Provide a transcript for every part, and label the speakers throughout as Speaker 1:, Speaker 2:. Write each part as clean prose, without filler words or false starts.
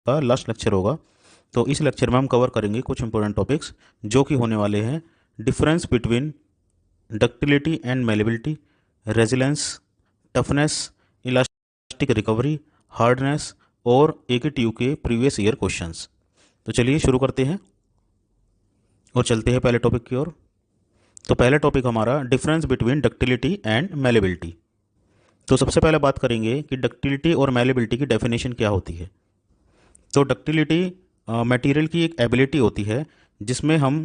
Speaker 1: का last lecture होगा। तो इस लेक्चर में हम कवर करेंगे कुछ इंपॉर्टेंट टॉपिक्स जो कि होने वाले हैं difference between ductility and malleability, resilience, toughness, elastic recovery, hardness और AKTU के प्रीवियस ईयर क्वेश्चंस। तो चलिए शुरू करते हैं और चलते हैं पहले टॉपिक की ओर। तो पहला टॉपिक हमारा difference between ductility and malleability. तो सबसे पहले बात करेंगे कि डक्टिलिटी और मेलेबिलिटी की डेफिनेशन क्या होती है। तो डक्टिलिटी मटेरियल की एक एबिलिटी होती है जिसमें हम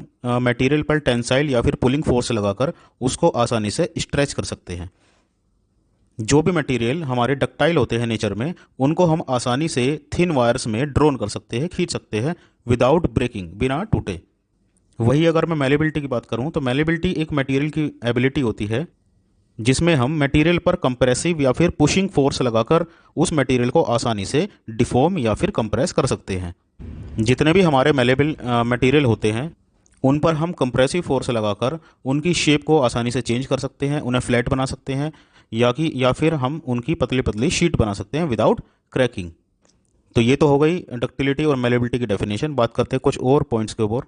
Speaker 1: मटेरियल पर टेंसाइल या फिर पुलिंग फोर्स लगाकर उसको आसानी से स्ट्रेच कर सकते हैं। जो भी मटेरियल हमारे डक्टाइल होते हैं नेचर में, उनको हम आसानी से थिन वायर्स में ड्रोन कर सकते हैं, खींच सकते हैं विदाउट ब्रेकिंग, बिना टूटे। वही अगर मैं मेलेबिलिटी की बात करूं तो मेलेबिलिटी एक मटेरियल की एबिलिटी होती है जिसमें हम मटेरियल पर कंप्रेसिव या फिर पुशिंग फोर्स लगाकर उस मटेरियल को आसानी से डिफॉर्म या फिर कंप्रेस कर सकते हैं। जितने भी हमारे मेलेबल मटेरियल होते हैं उन पर हम कंप्रेसिव फोर्स लगाकर उनकी शेप को आसानी से चेंज कर सकते हैं, उन्हें फ्लैट बना सकते हैं या फिर हम उनकी पतली पतली शीट बना सकते हैं विदाउट क्रैकिंग। तो ये तो हो गई डक्टिलिटी और मेलेबिलिटी की डेफिनेशन। बात करते हैं कुछ और पॉइंट्स के ऊपर।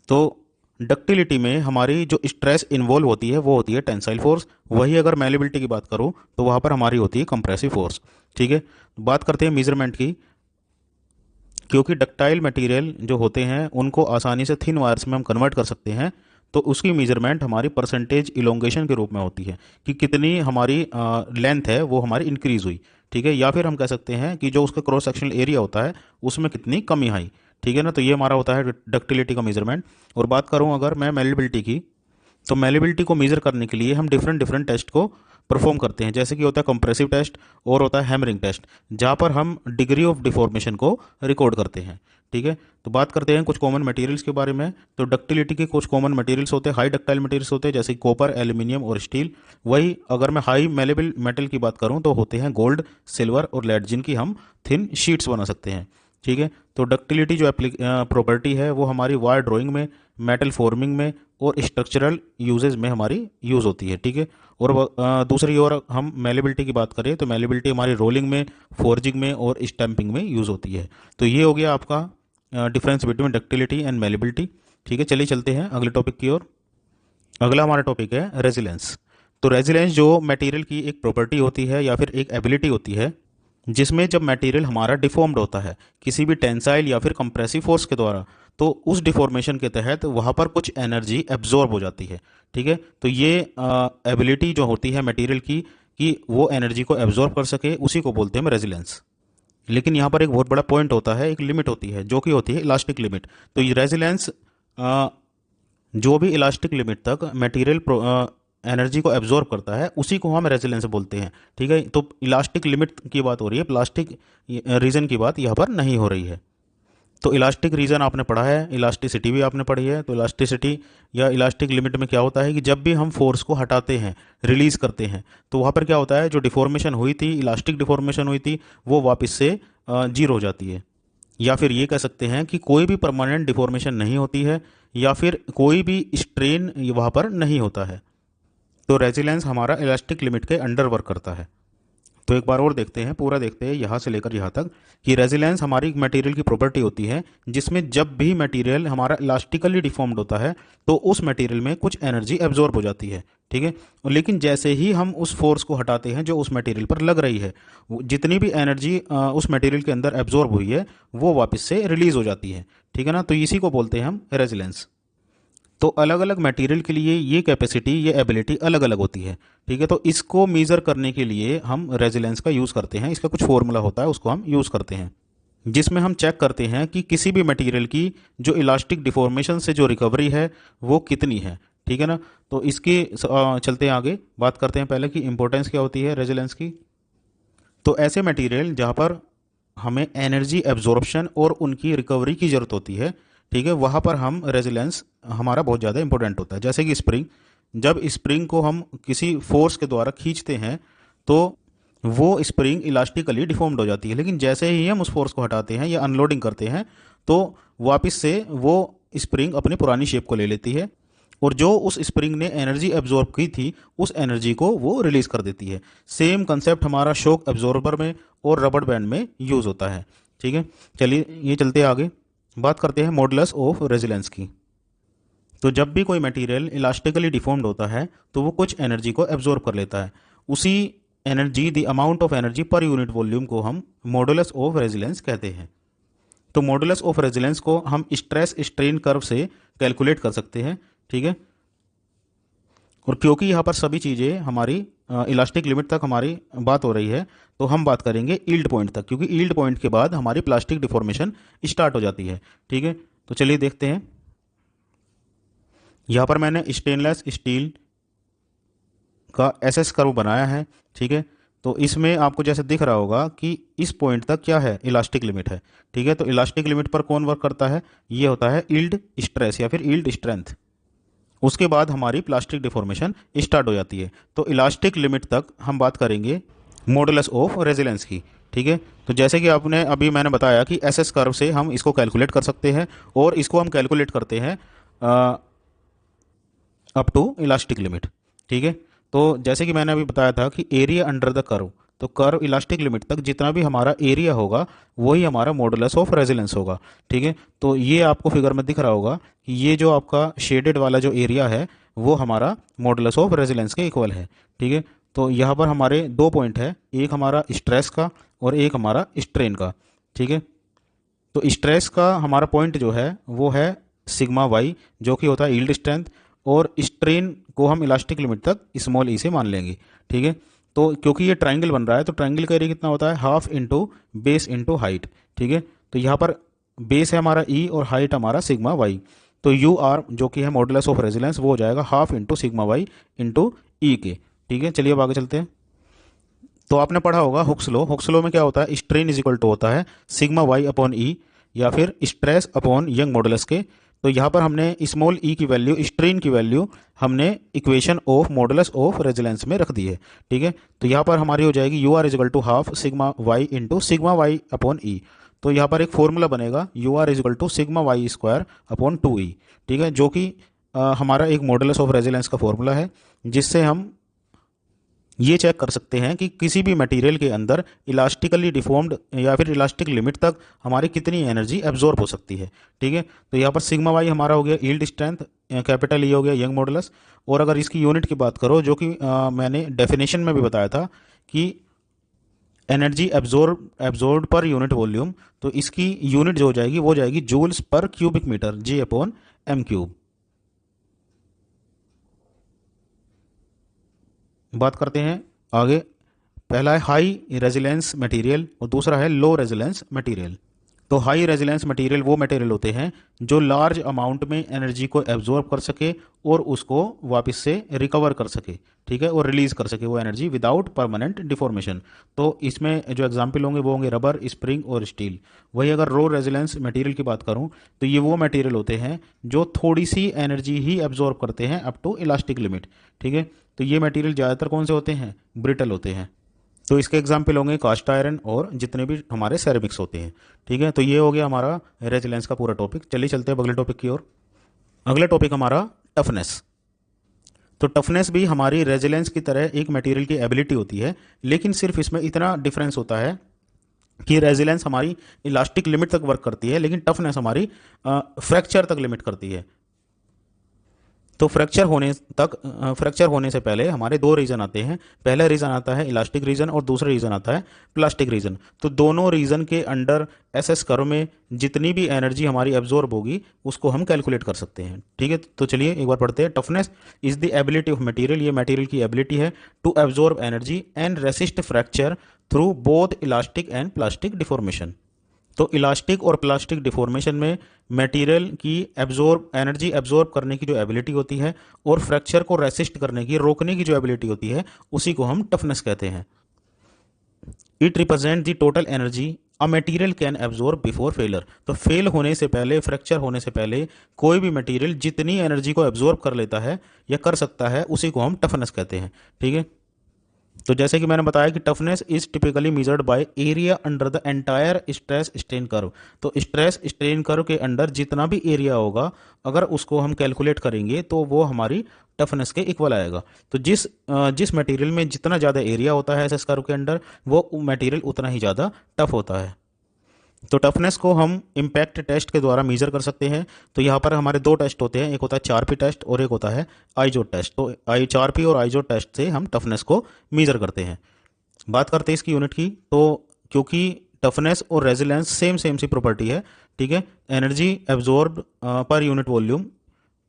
Speaker 1: तो डक्टिलिटी में हमारी जो स्ट्रेस इन्वॉल्व होती है वो होती है टेंसाइल फोर्स। वही अगर मेलेबिलिटी की बात करूँ तो वहाँ पर हमारी होती है कंप्रेसिव फोर्स। ठीक है, बात करते हैं मेजरमेंट की। क्योंकि डक्टाइल मटेरियल जो होते हैं उनको आसानी से थिन वायर्स में हम कन्वर्ट कर सकते हैं, तो उसकी मेजरमेंट हमारी परसेंटेज इलोंगेशन के रूप में होती है कि कितनी हमारी लेंथ है वो हमारी इंक्रीज हुई। ठीक है, या फिर हम कह सकते हैं कि जो उसका क्रॉस सेक्शनल एरिया होता है उसमें कितनी कमी आई। ठीक है ना, तो ये हमारा होता है डक्टिलिटी का मेजरमेंट। और बात करूँ अगर मैं मेलेबिलिटी की, तो मेलेबिलिटी को मेजर करने के लिए हम डिफरेंट डिफरेंट टेस्ट को परफॉर्म करते हैं। जैसे कि होता है कंप्रेसिव टेस्ट और होता है हैमरिंग टेस्ट, जहाँ पर हम डिग्री ऑफ डिफॉर्मेशन को रिकॉर्ड करते हैं। ठीक है, तो बात करते हैं कुछ कॉमन मटेरियल्स के बारे में। तो डक्टिलिटी के कुछ कॉमन मटेरियल्स होते हैं, हाई डक्टाइल मटेरियल्स होते हैं जैसे कॉपर, एल्यूमिनियम और स्टील। वही अगर मैं हाई मेलेबल मेटल की बात करूँ तो होते हैं गोल्ड, सिल्वर और लेड, जिनकी हम थिन शीट्स बना सकते हैं। ठीक है, तो डक्टिलिटी जो प्रॉपर्टी है वो हमारी वायर ड्राइंग में, मेटल फॉर्मिंग में और स्ट्रक्चरल यूजेज में हमारी यूज़ होती है। ठीक है, और दूसरी ओर हम मेलेबिलिटी की बात करें तो मेलेबिलिटी हमारी रोलिंग में, फोर्जिंग में और स्टैंपिंग में यूज़ होती है। तो ये हो गया आपका difference between ductility and malleability. ठीक है, चलिए चलते हैं अगले टॉपिक की ओर। अगला हमारा टॉपिक है रेजिलेंस। तो रेजिलेंस जो मटेरियल की एक प्रॉपर्टी होती है या फिर एक एबिलिटी होती है जिसमें जब मटेरियल हमारा डिफॉर्म्ड होता है किसी भी टेंसाइल या फिर कंप्रेसिव फोर्स के द्वारा, तो उस डिफॉर्मेशन के तहत वहाँ पर कुछ एनर्जी एब्जॉर्ब हो जाती है। ठीक है, तो ये एबिलिटी जो होती है मटेरियल की कि वो एनर्जी को एब्जॉर्ब कर सके, उसी को बोलते हैं रेजिलेंस। लेकिन यहाँ पर एक बहुत बड़ा पॉइंट होता है, एक लिमिट होती है जो कि होती है इलास्टिक लिमिट। तो ये रेजिलेंस जो भी इलास्टिक लिमिट तक मटेरियल एनर्जी को एब्जॉर्ब करता है उसी को हम रेजिलेंस बोलते हैं। ठीक है, तो इलास्टिक लिमिट की बात हो रही है, प्लास्टिक रीजन की बात यहाँ पर नहीं हो रही है। तो इलास्टिक रीजन आपने पढ़ा है, इलास्टिसिटी भी आपने पढ़ी है। तो इलास्टिसिटी या इलास्टिक लिमिट में क्या होता है कि जब भी हम फोर्स को हटाते हैं, रिलीज करते हैं, तो वहाँ पर क्या होता है, जो डिफॉर्मेशन हुई थी, इलास्टिक डिफॉर्मेशन हुई थी, वो वापस से जीरो हो जाती है। या फिर ये कह सकते हैं कि कोई भी परमानेंट डिफॉर्मेशन नहीं होती है या फिर कोई भी स्ट्रेन वहाँ पर नहीं होता है। तो रेजिलेंस हमारा इलास्टिक लिमिट के अंडर वर्क करता है। तो एक बार और देखते हैं, पूरा देखते हैं यहाँ से लेकर यहाँ तक कि रेजिलेंस हमारी मटेरियल की प्रॉपर्टी होती है जिसमें जब भी मटेरियल हमारा इलास्टिकली डिफॉर्म्ड होता है तो उस मटेरियल में कुछ एनर्जी एब्जॉर्ब हो जाती है। ठीक है, लेकिन जैसे ही हम उस फोर्स को हटाते हैं जो उस मटेरियल पर लग रही है, जितनी भी एनर्जी उस मटेरियल के अंदर एब्जॉर्ब हुई है वो वापस से रिलीज हो जाती है। ठीक है ना, तो इसी को बोलते हैं हम रेजिलेंस। तो अलग अलग मटेरियल के लिए ये कैपेसिटी, ये एबिलिटी अलग अलग होती है। ठीक है, तो इसको मेज़र करने के लिए हम रेजिलेंस का यूज़ करते हैं। इसका कुछ फॉर्मूला होता है, उसको हम यूज़ करते हैं, जिसमें हम चेक करते हैं कि किसी भी मटेरियल की जो इलास्टिक डिफॉर्मेशन से जो रिकवरी है वो कितनी है। ठीक है ना, तो इसके चलते हैं आगे, बात करते हैं पहले कि इंपॉर्टेंस क्या होती है रेजिलेंस की। तो ऐसे मटेरियल जहाँ पर हमें एनर्जी एब्जॉर्प्शन और उनकी रिकवरी की ज़रूरत होती है, ठीक है, वहाँ पर हम रेजिलेंस हमारा बहुत ज़्यादा इंपॉर्टेंट होता है। जैसे कि स्प्रिंग, जब स्प्रिंग को हम किसी फोर्स के द्वारा खींचते हैं तो वो स्प्रिंग इलास्टिकली डिफॉर्म्ड हो जाती है, लेकिन जैसे ही हम उस फोर्स को हटाते हैं या अनलोडिंग करते हैं तो वापस से वो स्प्रिंग अपनी पुरानी शेप को ले लेती है और जो उस स्प्रिंग ने एनर्जी एब्जॉर्ब की थी उस एनर्जी को वो रिलीज कर देती है। सेम कंसेप्ट हमारा शॉक एब्जॉर्बर में और रबर बैंड में यूज़ होता है। ठीक है, चलिए ये चलते आगे, बात करते हैं मॉडुलस ऑफ रेजिलेंस की। तो जब भी कोई मटेरियल इलास्टिकली डिफॉर्म्ड होता है तो वो कुछ एनर्जी को एब्जॉर्ब कर लेता है। उसी energy, the amount of energy पर यूनिट वॉल्यूम को हम मॉडुलस ऑफ रेजिलेंस कहते हैं। तो मॉडुलस ऑफ रेजिलेंस को हम स्ट्रेस स्ट्रेन कर्व से कैलकुलेट कर सकते हैं। ठीक है, और क्योंकि यहाँ पर सभी चीज़ें हमारी इलास्टिक लिमिट तक हमारी बात हो रही है, तो हम बात करेंगे यील्ड पॉइंट तक, क्योंकि यील्ड पॉइंट के बाद हमारी प्लास्टिक डिफॉर्मेशन स्टार्ट हो जाती है। ठीक है, तो चलिए देखते हैं। यहाँ पर मैंने स्टेनलेस स्टील का एसएस कर्व बनाया है। ठीक है, तो इसमें आपको जैसे दिख रहा होगा कि इस पॉइंट तक क्या है, इलास्टिक लिमिट है। ठीक है, तो इलास्टिक लिमिट पर कौन वर्क करता है, ये होता है यील्ड स्ट्रेस या फिर यील्ड स्ट्रेंथ। उसके बाद हमारी प्लास्टिक डिफॉर्मेशन स्टार्ट हो जाती है। तो इलास्टिक लिमिट तक हम बात करेंगे मॉडुलस ऑफ रेजिलेंस की। ठीक है, तो जैसे कि आपने अभी मैंने बताया कि एसएस कर्व से हम इसको कैलकुलेट कर सकते हैं, और इसको हम कैलकुलेट करते हैं अप टू इलास्टिक लिमिट। ठीक है, तो जैसे कि मैंने अभी बताया था कि एरिया अंडर द कर्व, तो कर्व इलास्टिक लिमिट तक जितना भी हमारा एरिया होगा वही हमारा मॉडुलस ऑफ रेजिलेंस होगा। ठीक है, तो ये आपको फिगर में दिख रहा होगा कि ये जो आपका शेडेड वाला जो एरिया है वो हमारा मॉडुलस ऑफ रेजिलेंस के इक्वल है। ठीक है, तो यहाँ पर हमारे दो पॉइंट है, एक हमारा स्ट्रेस का और एक हमारा स्ट्रेन का। ठीक है, तो स्ट्रेस का हमारा पॉइंट जो है वो है सिग्मा वाई, जो कि होता है यील्ड स्ट्रेंथ, और स्ट्रेन को हम इलास्टिक लिमिट तक स्मॉल ई से मान लेंगे। ठीक है, तो क्योंकि ये ट्राइंगल बन रहा है तो ट्राइंगल का एरिया कितना होता है, half into base into height. ठीक है, तो यहाँ पर बेस है हमारा ई और हाइट हमारा सिग्मा वाई, तो यू आर जो कि है मॉडुलस ऑफ रेजिलेंस वो हो जाएगा half into sigma Y into E के। ठीक है, चलिए अब आगे चलते हैं। तो आपने पढ़ा होगा हुक्स लॉ। हुक्स लॉ में क्या होता है, स्ट्रेन इज इक्वल टू होता है सिग्मा वाई अपॉन ई या फिर स्ट्रेस अपॉन यंग मॉडुलस के। तो यहाँ पर हमने स्मॉल ई की वैल्यू, स्ट्रेन की वैल्यू हमने equation of modulus of resilience में रख दी है। ठीक है, तो यहाँ पर हमारी हो जाएगी U R is equal to half sigma Y into sigma Y upon E. तो यहाँ पर एक फॉर्मूला बनेगा U R is equal to sigma Y square upon two E. ठीक है, जो कि हमारा एक मॉडुलस ऑफ रेजिलेंस का फॉर्मूला है, जिससे हम ये चेक कर सकते हैं कि किसी भी मटेरियल के अंदर इलास्टिकली डिफॉर्म्ड या फिर इलास्टिक लिमिट तक हमारी कितनी एनर्जी एब्जॉर्ब हो सकती है। ठीक है, तो यहाँ पर सिग्मा वाई हमारा हो गया यील्ड स्ट्रेंथ, कैपिटल ई हो गया यंग मॉडुलस, और अगर इसकी यूनिट की बात करो, जो कि मैंने डेफिनेशन में भी बताया था कि energy absorb per unit volume, तो इसकी यूनिट जो हो जाएगी वो जाएगी joules per cubic metre, J upon m cube. बात करते हैं आगे। पहला है हाई रेजिलेंस मटेरियल और दूसरा है लो रेजिलेंस मटेरियल। तो हाई रेजिलेंस मटेरियल वो मटेरियल होते हैं जो लार्ज अमाउंट में एनर्जी को एब्जॉर्ब कर सके और उसको वापस से रिकवर कर सके। ठीक है, और रिलीज कर सके वो एनर्जी विदाउट परमानेंट डिफॉर्मेशन। तो इसमें जो एग्जांपल होंगे वो होंगे रबर, स्प्रिंग और स्टील। वही अगर लो रेजिलेंस मटेरियल की बात करूं तो ये वो मटेरियल होते हैं जो थोड़ी सी एनर्जी ही एब्जॉर्ब करते हैं अप टू इलास्टिक लिमिट। ठीक है, तो ये मटेरियल ज़्यादातर कौन से होते हैं, ब्रिटल होते हैं। तो इसके एग्जाम्पल होंगे कास्ट आयरन और जितने भी हमारे सेरेमिक्स होते हैं। ठीक है, तो ये हो गया हमारा रेजिलेंस का पूरा टॉपिक। चलिए चलते हैं अगले टॉपिक की ओर। अगला टॉपिक हमारा टफनेस। तो टफनेस भी हमारी रेजिलेंस की तरह एक मटेरियल की एबिलिटी होती है, लेकिन सिर्फ इसमें इतना डिफरेंस होता है कि रेजिलेंस हमारी इलास्टिक लिमिट तक वर्क करती है, लेकिन टफनेस हमारी फ्रैक्चर तक लिमिट करती है। तो फ्रैक्चर होने से पहले हमारे दो रीजन आते हैं। पहला रीजन आता है इलास्टिक रीजन और दूसरा रीजन आता है प्लास्टिक रीजन। तो दोनों रीजन के अंडर एसएस कर्व में जितनी भी एनर्जी हमारी एब्जॉर्ब होगी उसको हम कैलकुलेट कर सकते हैं। ठीक है, तो चलिए एक बार पढ़ते हैं। Toughness is the ability of material, ये मटेरियल की एबिलिटी है to absorb energy and resist fracture through both elastic and plastic deformation. तो इलास्टिक और प्लास्टिक डिफॉर्मेशन में मटेरियल की एनर्जी एब्जॉर्ब करने की जो एबिलिटी होती है और फ्रैक्चर को रेसिस्ट करने की, रोकने की जो एबिलिटी होती है, उसी को हम टफनेस कहते हैं। It represent the total energy a material can absorb before failure. तो फेल होने से पहले, फ्रैक्चर होने से पहले कोई भी मटेरियल जितनी एनर्जी को एब्जॉर्ब कर लेता है या कर सकता है, उसी को हम टफनेस कहते हैं। ठीक है, तो जैसे कि मैंने बताया कि toughness is typically measured by area under the entire stress strain curve. तो स्ट्रेस स्ट्रेन कर्व के अंडर जितना भी एरिया होगा, अगर उसको हम कैलकुलेट करेंगे तो वो हमारी टफनेस के इक्वल आएगा। तो जिस मटेरियल में जितना ज़्यादा एरिया होता है एसएस कर्व के अंडर, वो मटेरियल उतना ही ज़्यादा टफ होता है। तो टफनेस को हम इम्पैक्ट टेस्ट के द्वारा मेजर कर सकते हैं। तो यहाँ पर हमारे दो टेस्ट होते हैं, एक होता है 4P टेस्ट और एक होता है आइजोट टेस्ट। तो 4P और आइजोट टेस्ट से हम टफनेस को मेजर करते हैं। बात करते हैं इसकी यूनिट की। तो क्योंकि टफनेस और रेजिलेंस सेम सेम सी प्रॉपर्टी है, ठीक है, energy absorb per unit volume,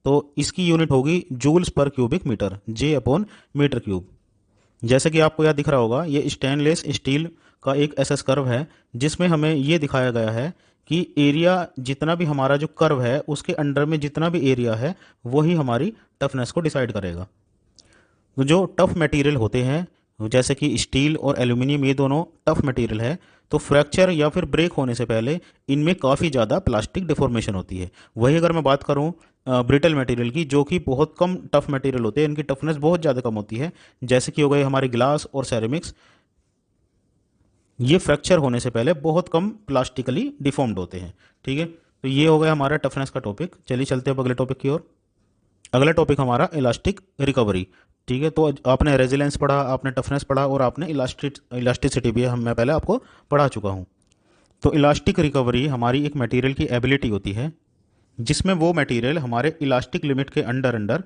Speaker 1: तो इसकी यूनिट होगी joules per cubic metre, J upon metre cube. जैसे कि आपको यहाँ दिख रहा होगा, ये स्टेनलेस स्टील का एक एसएस कर्व है जिसमें हमें ये दिखाया गया है कि एरिया जितना भी हमारा जो कर्व है उसके अंडर में जितना भी एरिया है वही हमारी टफनेस को डिसाइड करेगा। तो जो टफ मटेरियल होते हैं जैसे कि स्टील और एल्यूमिनियम, ये दोनों टफ मटेरियल है, तो फ्रैक्चर या फिर ब्रेक होने से पहले इनमें काफ़ी ज़्यादा प्लास्टिक डिफॉर्मेशन होती है। वही अगर मैं बात करूं ब्रिटल मटेरियल की, जो कि बहुत कम टफ मटेरियल होते हैं, इनकी टफनेस बहुत ज़्यादा कम होती है, जैसे कि हो गए हमारे ग्लास और सेरेमिक्स, ये फ्रैक्चर होने से पहले बहुत कम प्लास्टिकली डिफॉर्म्ड होते हैं। ठीक है, तो ये हो गया हमारा टफनेस का टॉपिक। चलिए चलते हैं अब अगले टॉपिक की ओर। अगला टॉपिक हमारा इलास्टिक रिकवरी। ठीक है, तो आपने रेजिलेंस पढ़ा, आपने टफनेस पढ़ा और आपने इलास्टिसिटी भी हम मैं पहले आपको पढ़ा चुका हूँ। तो इलास्टिक रिकवरी हमारी एक मटेरियल की एबिलिटी होती है जिसमें वो मटेरियल हमारे इलास्टिक लिमिट के अंडर अंडर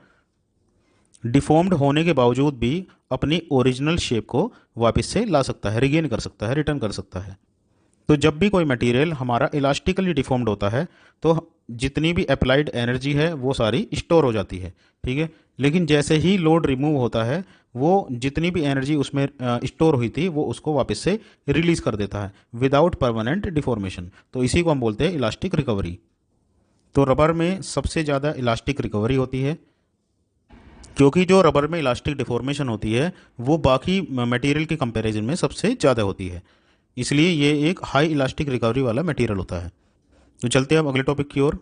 Speaker 1: डिफॉर्म्ड होने के बावजूद भी अपनी ओरिजिनल शेप को वापस से ला सकता है, रिगेन कर सकता है, रिटर्न कर सकता है। तो जब भी कोई मटेरियल हमारा इलास्टिकली डिफॉर्म्ड होता है तो जितनी भी अप्लाइड एनर्जी है वो सारी स्टोर हो जाती है। ठीक है, लेकिन जैसे ही लोड रिमूव होता है वो जितनी भी एनर्जी उसमें स्टोर हुई थी वो उसको वापस से रिलीज कर देता है विदाउट परमानेंट डिफॉर्मेशन। तो इसी को हम बोलते हैं इलास्टिक रिकवरी। तो रबर में सबसे ज़्यादा इलास्टिक रिकवरी होती है क्योंकि जो रबर में इलास्टिक डिफॉर्मेशन होती है वो बाकी मटेरियल के कंपैरिजन में सबसे ज़्यादा होती है, इसलिए ये एक हाई इलास्टिक रिकवरी वाला मटेरियल होता है। तो चलते हैं अब अगले टॉपिक की ओर।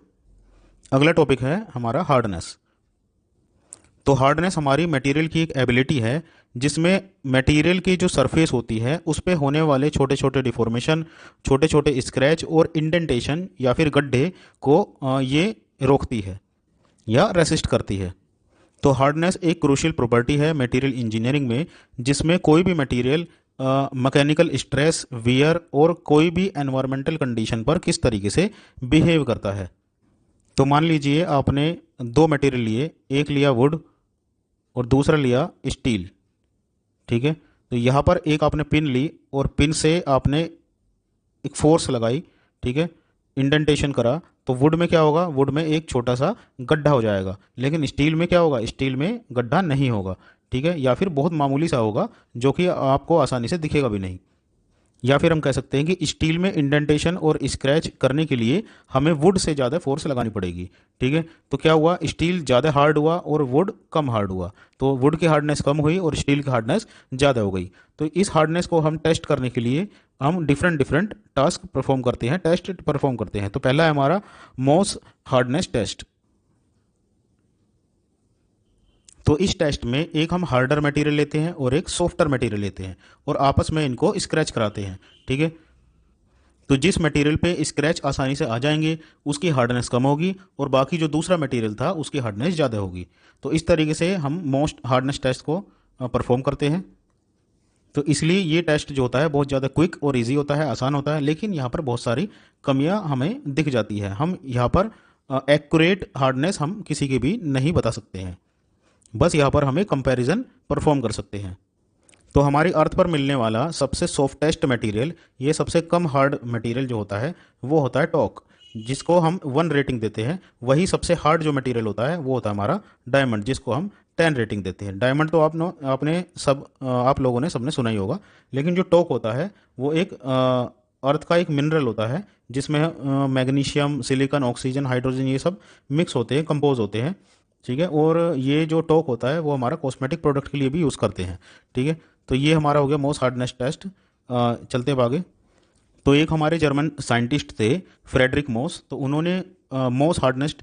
Speaker 1: अगला टॉपिक है हमारा हार्डनेस। तो हार्डनेस हमारी मटेरियल की एक एबिलिटी है जिसमें मटेरियल की जो सरफेस होती है उस पे होने वाले छोटे छोटे डिफॉर्मेशन, छोटे छोटे स्क्रैच और इंडेंटेशन या फिर गड्ढे को ये रोकती है या रेसिस्ट करती है। तो हार्डनेस एक क्रूशियल प्रॉपर्टी है मटेरियल इंजीनियरिंग में जिसमें कोई भी मटेरियल मैकेनिकल स्ट्रेस, वियर और कोई भी एनवायरमेंटल कंडीशन पर किस तरीके से बिहेव करता है। तो मान लीजिए आपने दो मटेरियल लिए, एक लिया वुड और दूसरा लिया स्टील। ठीक है, तो यहाँ पर एक आपने पिन ली और पिन से आपने एक फोर्स लगाई, ठीक है, इंडेंटेशन करा, तो वुड में क्या होगा, वुड में एक छोटा सा गड्ढा हो जाएगा, लेकिन स्टील में क्या होगा, स्टील में गड्ढा नहीं होगा। ठीक है, या फिर बहुत मामूली सा होगा जो कि आपको आसानी से दिखेगा भी नहीं। या फिर हम कह सकते हैं कि स्टील में इंडेंटेशन और स्क्रैच करने के लिए हमें वुड से ज़्यादा फोर्स लगानी पड़ेगी। ठीक है, तो क्या हुआ, स्टील ज़्यादा हार्ड हुआ और वुड कम हार्ड हुआ, तो वुड की हार्डनेस कम हुई और स्टील की हार्डनेस ज़्यादा हो गई। तो इस हार्डनेस को हम टेस्ट करने के लिए हम डिफरेंट डिफरेंट टास्क परफॉर्म करते हैं, टेस्ट परफॉर्म करते हैं। तो पहला है हमारा मोस हार्डनेस टेस्ट। तो इस टेस्ट में एक हम हार्डर मटेरियल लेते हैं और एक सॉफ्टर मटेरियल लेते हैं और आपस में इनको स्क्रैच कराते हैं। ठीक है, तो जिस मटेरियल पे स्क्रैच आसानी से आ जाएंगे उसकी हार्डनेस कम होगी और बाकी जो दूसरा मटेरियल था उसकी हार्डनेस ज़्यादा होगी। तो इस तरीके से हम मोस्ट हार्डनेस टेस्ट को परफॉर्म करते हैं। तो इसलिए ये टेस्ट जो होता है बहुत ज़्यादा क्विक और इजी होता है, आसान होता है, लेकिन यहाँ पर बहुत सारी कमियाँ हमें दिख जाती है। हम यहाँ पर एक्यूरेट हार्डनेस हम किसी की भी नहीं बता सकते हैं, बस यहाँ पर हमें कंपैरिजन परफॉर्म कर सकते हैं। तो हमारी अर्थ पर मिलने वाला सबसे सॉफ्टेस्ट मटेरियल, ये सबसे कम हार्ड मटेरियल जो होता है वो होता है टॉक, जिसको हम 1 रेटिंग देते हैं। वही सबसे हार्ड जो मटेरियल होता है वो होता है हमारा डायमंड, जिसको हम 10 रेटिंग देते हैं। डायमंड तो आपने सब आप लोगों ने सबने सुना ही होगा, लेकिन जो टॉक होता है वो एक अर्थ का एक मिनरल होता है जिसमें मैग्नीशियम, सिलिकॉन, ऑक्सीजन, हाइड्रोजन ये सब मिक्स होते हैं, कंपोज होते हैं। ठीक है, और ये जो टॉक होता है वो हमारा कॉस्मेटिक प्रोडक्ट के लिए भी यूज़ करते हैं। ठीक है, तो ये हमारा हो गया मोस्ट हार्डनेस टेस्ट। चलते हैं आगे। तो एक हमारे जर्मन साइंटिस्ट थे फ्रेडरिक मोस, तो उन्होंने मोस हार्डनेस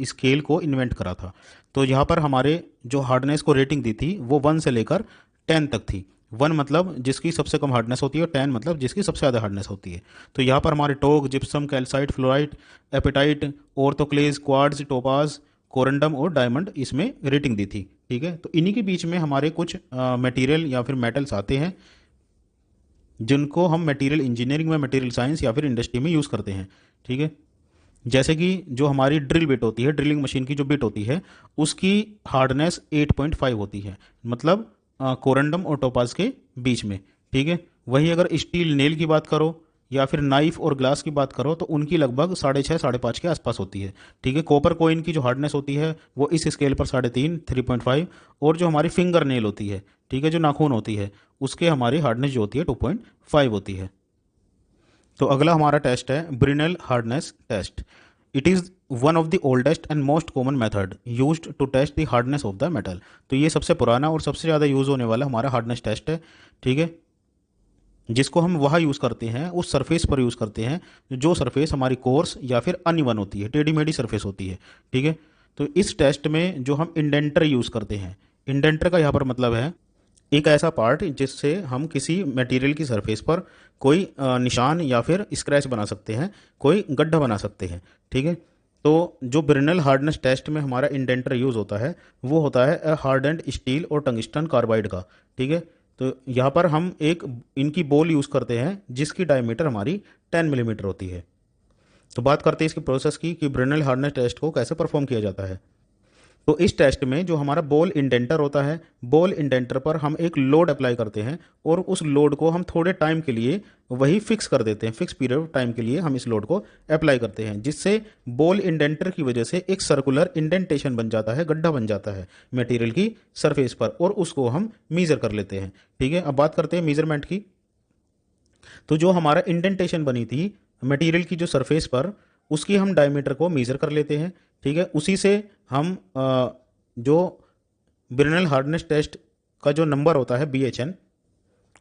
Speaker 1: स्केल को इन्वेंट करा था। तो यहाँ पर हमारे जो हार्डनेस को रेटिंग दी थी वो 1 से लेकर 10 तक थी। 1 मतलब जिसकी सबसे कम हार्डनेस होती है और 10 मतलब जिसकी सबसे ज़्यादा हार्डनेस होती है। तो यहाँ पर हमारे talc, gypsum, calcite, fluorite, apatite, orthoclase, quartz, topaz, corundum और डायमंड इसमें रेटिंग दी थी। ठीक है, तो इन्हीं के बीच में हमारे कुछ मटेरियल या फिर मेटल्स आते हैं जिनको हम मटेरियल इंजीनियरिंग में, मटेरियल साइंस या फिर इंडस्ट्री में यूज़ करते हैं। ठीक है, जैसे कि जो हमारी ड्रिल बिट होती है, ड्रिलिंग मशीन की जो बिट होती है, उसकी हार्डनेस 8.5 होती है, मतलब कोरंडम और टोपाज के बीच में। ठीक है, वही अगर स्टील नेल की बात करो या फिर नाइफ और ग्लास की बात करो तो उनकी लगभग 6.5 5.5 के आसपास होती है। ठीक है, कॉपर कोइन की जो हार्डनेस होती है वो इस स्केल पर 3.5 3.5, और जो हमारी फिंगर नेल होती है, ठीक है, जो नाखून होती है, उसके हमारी हार्डनेस जो होती है 2.5 होती है। तो अगला हमारा टेस्ट है Brinell hardness test. It is one of the oldest and most common method used to test the hardness of the metal. तो ये सबसे पुराना और सबसे ज़्यादा यूज़ होने वाला हमारा हार्डनेस टेस्ट है। ठीक है, जिसको हम वहाँ यूज़ करते हैं, उस सरफेस पर यूज़ करते हैं जो सरफेस हमारी कोर्स या फिर अनइवन होती है, टेढ़ी मेढ़ी सरफेस होती है। ठीक है, तो इस टेस्ट में जो हम इंडेंटर यूज़ करते हैं, इंडेंटर का यहाँ पर मतलब है एक ऐसा पार्ट जिससे हम किसी मटेरियल की सरफेस पर कोई निशान या फिर स्क्रैच बना सकते हैं, कोई गड्ढा बना सकते हैं। ठीक है, तो जो ब्रिनल हार्डनेस टेस्ट में हमारा इंडेंटर यूज़ होता है वो होता है हार्डेंड स्टील और टंगस्टन कार्बाइड का। ठीक है, तो यहाँ पर हम एक इनकी बॉल यूज़ करते हैं जिसकी डायमीटर हमारी 10 मिलीमीटर होती है। तो बात करते हैं इसकी प्रोसेस की कि ब्रिनल हार्डनेस टेस्ट को कैसे परफॉर्म किया जाता है। तो इस टेस्ट में जो हमारा बॉल इंडेंटर होता है, बॉल इंडेंटर पर हम एक लोड अप्लाई करते हैं और उस लोड को हम थोड़े टाइम के लिए वही फिक्स कर देते हैं, फिक्स पीरियड ऑफ टाइम के लिए हम इस लोड को अप्लाई करते हैं, जिससे बॉल इंडेंटर की वजह से एक सर्कुलर इंडेंटेशन बन जाता है, गड्ढा बन जाता है मटेरियल की सरफेस पर, और उसको हम मीज़र कर लेते हैं। ठीक है, अब बात करते हैं मेजरमेंट की। तो जो हमारा इंडेंटेशन बनी थी मटेरियल की जो सरफेस पर, उसकी हम डायमीटर को मेज़र कर लेते हैं। ठीक है, उसी से हम जो ब्रिनल हार्डनेस टेस्ट का जो नंबर होता है BHN,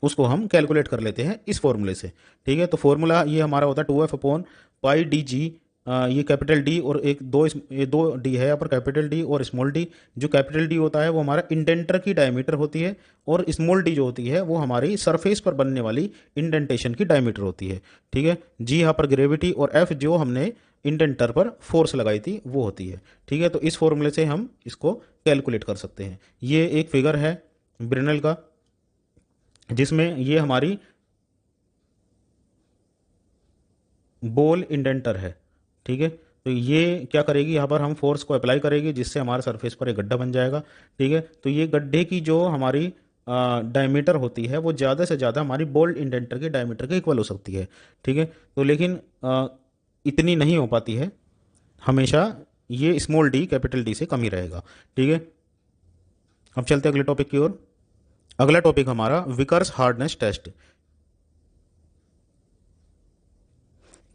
Speaker 1: उसको हम कैलकुलेट कर लेते हैं इस फॉर्मूले से। ठीक है, तो फॉर्मूला ये हमारा होता है 2F/πdg। ये कैपिटल डी और एक दो ये दो डी है यहाँ पर, कैपिटल डी और स्मॉल डी। जो कैपिटल डी होता है वो हमारा इंडेंटर की डायमीटर होती है, और स्मॉल डी जो होती है वो हमारी सरफेस पर बनने वाली इंडेंटेशन की डायमीटर होती है। ठीक है, जी यहाँ पर ग्रेविटी, और एफ जो हमने इंडेंटर पर फोर्स लगाई थी वो होती है। ठीक है, तो इस फॉर्मूले से हम इसको कैलकुलेट कर सकते हैं। ये एक फिगर है ब्रिनल का जिसमें ये हमारी बॉल इंडेंटर है। ठीक है, तो ये क्या करेगी, यहाँ पर हम फोर्स को अप्लाई करेगी जिससे हमारे सरफेस पर एक गड्ढा बन जाएगा। ठीक है, तो ये गड्ढे की जो हमारी डायमीटर होती है वो ज़्यादा से ज़्यादा हमारी बॉल इंडेंटर के डायमीटर के इक्वल हो सकती है। ठीक है, तो लेकिन इतनी नहीं हो पाती है, हमेशा ये स्मॉल डी कैपिटल डी से कम ही रहेगा। ठीक है, अब चलते हैं अगले टॉपिक की ओर। अगला टॉपिक हमारा विकर्स हार्डनेस टेस्ट।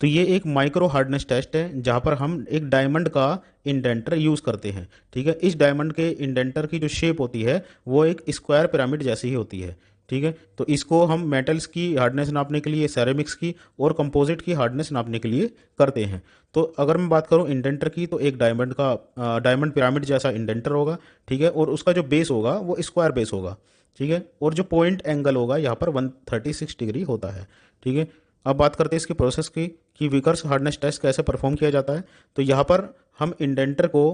Speaker 1: तो ये एक माइक्रो हार्डनेस टेस्ट है जहाँ पर हम एक डायमंड का इंडेंटर यूज़ करते हैं। ठीक है, इस डायमंड के इंडेंटर की जो शेप होती है वो एक स्क्वायर पिरामिड जैसी ही होती है। ठीक है, तो इसको हम मेटल्स की हार्डनेस नापने के लिए, सेरेमिक्स की और कंपोजिट की हार्डनेस नापने के लिए करते हैं। तो अगर मैं बात करूं इंडेंटर की, तो एक डायमंड पिरामिड जैसा इंडेंटर होगा। ठीक है, और उसका जो बेस होगा वो स्क्वायर बेस होगा। ठीक है, और जो पॉइंट एंगल होगा यहाँ पर 136 डिग्री होता है। ठीक है, अब बात करते हैं इसकी प्रोसेस की कि विकर्स हार्डनेस टेस्ट कैसे परफॉर्म किया जाता है। तो यहाँ पर हम इंडेंटर को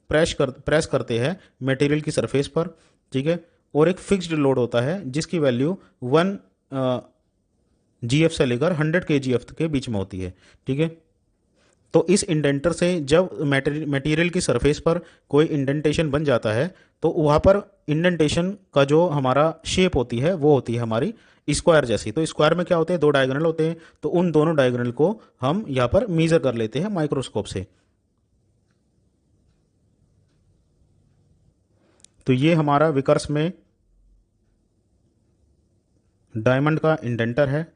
Speaker 1: प्रेस करते हैं मटेरियल की सरफेस पर। ठीक है, और एक फिक्स्ड लोड होता है जिसकी वैल्यू 1 GF से लेकर 100 kgf के बीच में होती है। ठीक है, तो इस इंडेंटर से जब मटेरियल की सरफेस पर कोई इंडेंटेशन बन जाता है तो वहाँ पर इंडेंटेशन का जो हमारा शेप होती है वो होती है हमारी स्क्वायर जैसी। तो स्क्वायर में क्या होते हैं, दो डायगोनल होते हैं, तो उन दोनों डायगोनल को हम यहाँ पर मीजर कर लेते हैं माइक्रोस्कोप से। तो ये हमारा विकर्स में डायमंड का इंडेंटर है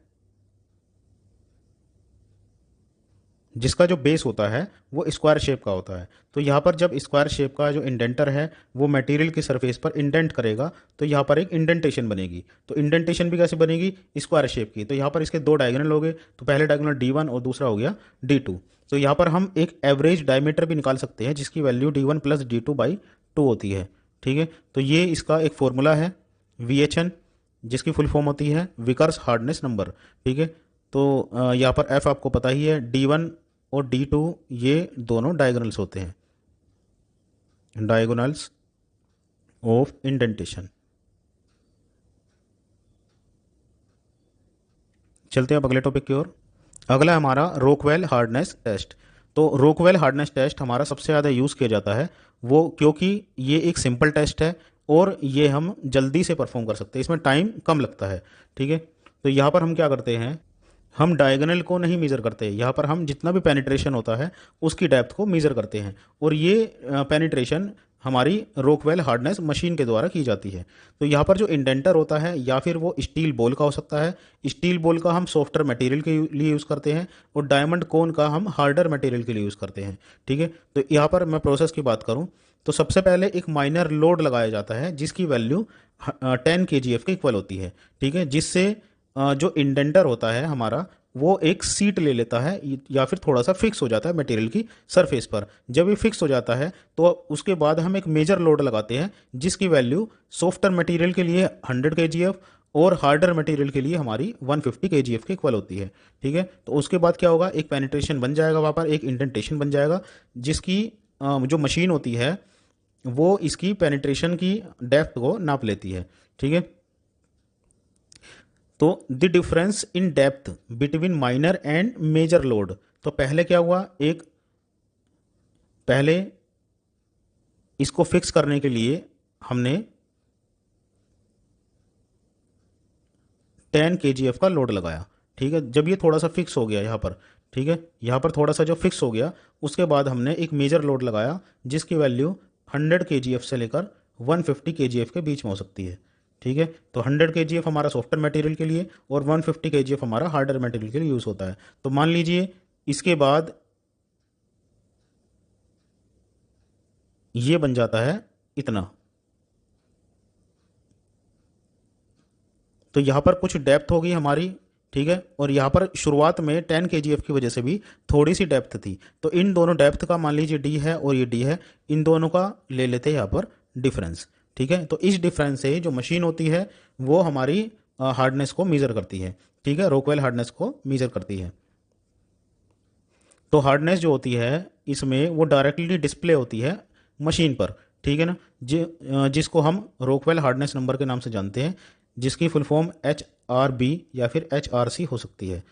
Speaker 1: जिसका जो बेस होता है वो स्क्वायर शेप का होता है। तो यहाँ पर जब स्क्वायर शेप का जो इंडेंटर है वो मटेरियल की सरफेस पर इंडेंट करेगा तो यहाँ पर एक इंडेंटेशन बनेगी। तो इंडेंटेशन भी कैसे बनेगी, स्क्वायर शेप की। तो यहाँ पर इसके दो डायगोनल हो गए, तो पहले डायगोनल D1 और दूसरा हो गया D2। तो यहाँ पर हम एक एवरेज डायमीटर भी निकाल सकते हैं जिसकी वैल्यू D1 + D2/2 होती है। ठीक है, तो ये इसका एक फॉर्मूला है VHN, जिसकी फुल फॉर्म होती है विकर्स हार्डनेस नंबर। ठीक है, तो यहाँ पर F आपको पता ही है, D1 और D2 ये दोनों डायगोनल्स होते हैं, डायगोनल्स ऑफ इंडेंटेशन। चलते हैं अब अगले टॉपिक की ओर। अगला है हमारा रोकवेल हार्डनेस टेस्ट। तो रोकवेल हार्डनेस टेस्ट हमारा सबसे ज़्यादा यूज़ किया जाता है वो, क्योंकि ये एक सिंपल टेस्ट है और ये हम जल्दी से परफॉर्म कर सकते हैं, इसमें टाइम कम लगता है। ठीक है, तो यहाँ पर हम क्या करते हैं, हम डायगोनल को नहीं मेज़र करते, यहाँ पर हम जितना भी पेनिट्रेशन होता है उसकी डेप्थ को मेज़र करते हैं, और ये पेनिट्रेशन हमारी रोकवेल हार्डनेस मशीन के द्वारा की जाती है। तो यहाँ पर जो इंडेंटर होता है या फिर वो स्टील बॉल का हो सकता है, स्टील बॉल का हम सॉफ्टर मटेरियल के लिए यूज़ करते हैं, और डायमंड कोन का हम हार्डर मटेरियल के लिए यूज़ करते हैं। ठीक है, तो यहाँ पर मैं प्रोसेस की बात करूँ तो सबसे पहले एक माइनर लोड लगाया जाता है जिसकी वैल्यू 10 kgf के इक्वल होती है। ठीक है, जिससे जो इंडेंटर होता है हमारा वो एक सीट ले लेता है या फिर थोड़ा सा फिक्स हो जाता है मटेरियल की सरफेस पर। जब ये फिक्स हो जाता है तो उसके बाद हम एक मेजर लोड लगाते हैं जिसकी वैल्यू सॉफ्टर मटेरियल के लिए 100 kgf और हार्डर मटेरियल के लिए हमारी 150 kgf के इक्वल होती है। ठीक है, तो उसके बाद क्या होगा, एक पेनिट्रेशन बन जाएगा, वहाँ पर एक इंडेंटेशन बन जाएगा जिसकी जो मशीन होती है वो इसकी पेनिट्रेशन की डेप्थ को नाप लेती है। ठीक है, तो the difference in depth between minor and major load. तो पहले क्या हुआ, पहले इसको फिक्स करने के लिए हमने 10 kgf का लोड लगाया। ठीक है, जब ये थोड़ा सा फिक्स हो गया यहाँ पर, ठीक है, यहाँ पर थोड़ा सा जो फिक्स हो गया उसके बाद हमने एक मेजर लोड लगाया जिसकी वैल्यू 100 kgf से लेकर 150 kgf के बीच में हो सकती है। ठीक है, तो 100 kgf हमारा सॉफ्टवेयर मटेरियल के लिए और 150 kgf हमारा हार्डवेयर मटेरियल के लिए यूज़ होता है। तो मान लीजिए इसके बाद ये बन जाता है इतना। तो यहाँ पर कुछ डेप्थ होगी हमारी। ठीक है, और यहाँ पर शुरुआत में 10 kgf की वजह से भी थोड़ी सी डेप्थ थी, तो इन दोनों डेप्थ का मान लीजिए डी है और ये डी है, इन दोनों का ले लेते हैं यहाँ पर डिफरेंस। ठीक है, तो इस डिफरेंस से जो मशीन होती है वो हमारी हार्डनेस को मेज़र करती है। ठीक है, रोकवेल हार्डनेस को मेज़र करती है। तो हार्डनेस जो होती है इसमें वो डायरेक्टली डिस्प्ले होती है मशीन पर। ठीक है ना, जिसको हम रोकवेल हार्डनेस नंबर के नाम से जानते हैं, जिसकी फुल फॉर्म HRB या फिर HRC हो सकती है।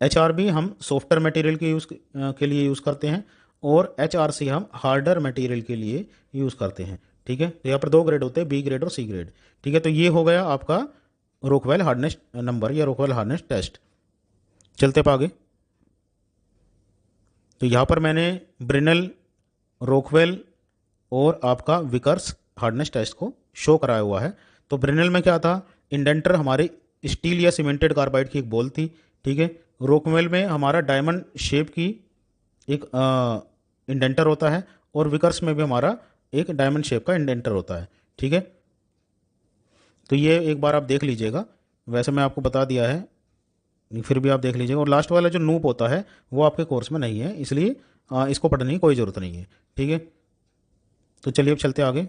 Speaker 1: HRB हम सॉफ्टवेयर मटेरियल के लिए यूज़ करते हैं और HRC हम हार्डर मटेरियल के लिए यूज़ करते हैं। ठीक है, तो यहाँ पर दो ग्रेड होते हैं, B ग्रेड और C ग्रेड। ठीक है, तो ये हो गया आपका रोकवेल हार्डनेस नंबर या रोकवेल हार्डनेस टेस्ट। चलते हैं आगे। तो यहाँ पर मैंने ब्रिनल, रोकवेल और आपका विकर्स हार्डनेस टेस्ट को शो कराया हुआ है। तो ब्रिनल में क्या था, इंडेंटर हमारे स्टील या सीमेंटेड कार्बाइड की एक बॉल थी। ठीक है, रोकवेल में हमारा डायमंड शेप की एक इंडेंटर होता है और विकर्स में भी हमारा एक डायमंड शेप का इंडेंटर होता है। ठीक है, तो ये एक बार आप देख लीजिएगा, वैसे मैं आपको बता दिया है, फिर भी आप देख लीजिएगा। और लास्ट वाला जो नूप होता है वो आपके कोर्स में नहीं है, इसलिए इसको पढ़ने की कोई ज़रूरत नहीं है। ठीक है, तो चलिए अब चलते आगे।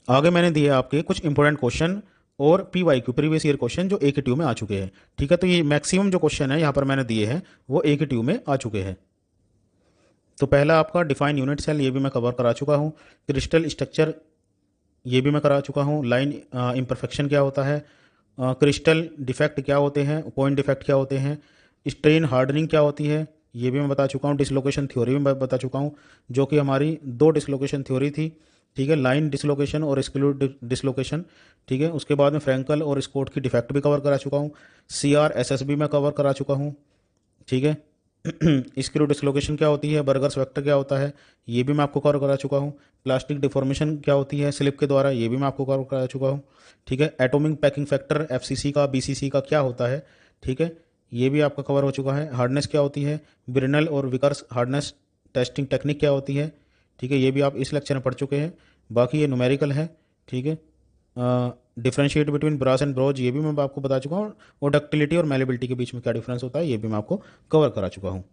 Speaker 1: आगे मैंने दिए आपके कुछ इंपॉर्टेंट क्वेश्चन और PYQ प्रीवियस ईयर क्वेश्चन जो एक ही ट्यूब में आ चुके हैं। ठीक है, तो ये मैक्सिमम जो क्वेश्चन है यहाँ पर मैंने दिए हैं वो एक ही ट्यूब में आ चुके हैं। तो पहला आपका डिफाइन यूनिट सेल, ये भी मैं कवर करा चुका हूँ। क्रिस्टल स्ट्रक्चर, ये भी मैं करा चुका हूँ। लाइन इम्परफेक्शन क्या होता है, क्रिस्टल डिफेक्ट क्या होते हैं, पॉइंट डिफेक्ट क्या होते हैं, स्ट्रेन हार्डनिंग क्या होती है, ये भी मैं बता चुका हूँ। डिसलोकेशन थ्योरी भी मैं बता चुका हूँ, जो कि हमारी दो डिसलोकेशन थ्योरी थी। ठीक है, लाइन डिसलोकेशन और स्क्रू डिसलोकेशन। ठीक है, उसके बाद में फ्रैंकल और स्कोट की डिफेक्ट भी कवर करा चुका हूँ। CRSS भी मैं कवर करा चुका हूँ। ठीक है, स्क्रू डिसलोकेशन क्या होती है, बर्गर्स वेक्टर क्या होता है, ये भी मैं आपको कवर करा चुका हूँ। प्लास्टिक डिफॉर्मेशन क्या होती है स्लिप के द्वारा, ये भी मैं आपको कवर करा चुका हूँ। ठीक है, एटॉमिक पैकिंग फैक्टर FCC का, BCC का क्या होता है, ठीक है, ये भी आपका कवर हो चुका है। हार्डनेस क्या होती है, ब्रिनल और विकर्स हार्डनेस टेस्टिंग टेक्निक क्या होती है, ठीक है, ये भी आप इस लेक्चर में पढ़ चुके हैं। बाकी ये न्यूमेरिकल है। ठीक है, differentiate between brass and bronze, ये भी मैं आपको बता चुका हूँ। और डक्टिलिटी और मेलेबिलिटी के बीच में क्या डिफरेंस होता है, ये भी मैं आपको कवर करा चुका हूँ।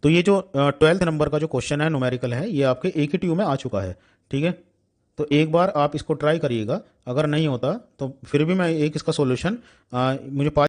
Speaker 1: तो ये जो 12th नंबर का जो क्वेश्चन है न्यूमेरिकल है, ये आपके एक ही ट्यूब में आ चुका है। ठीक है, तो एक बार आप इसको ट्राई करिएगा, अगर नहीं होता तो फिर भी मैं एक इसका सॉल्यूशन मुझे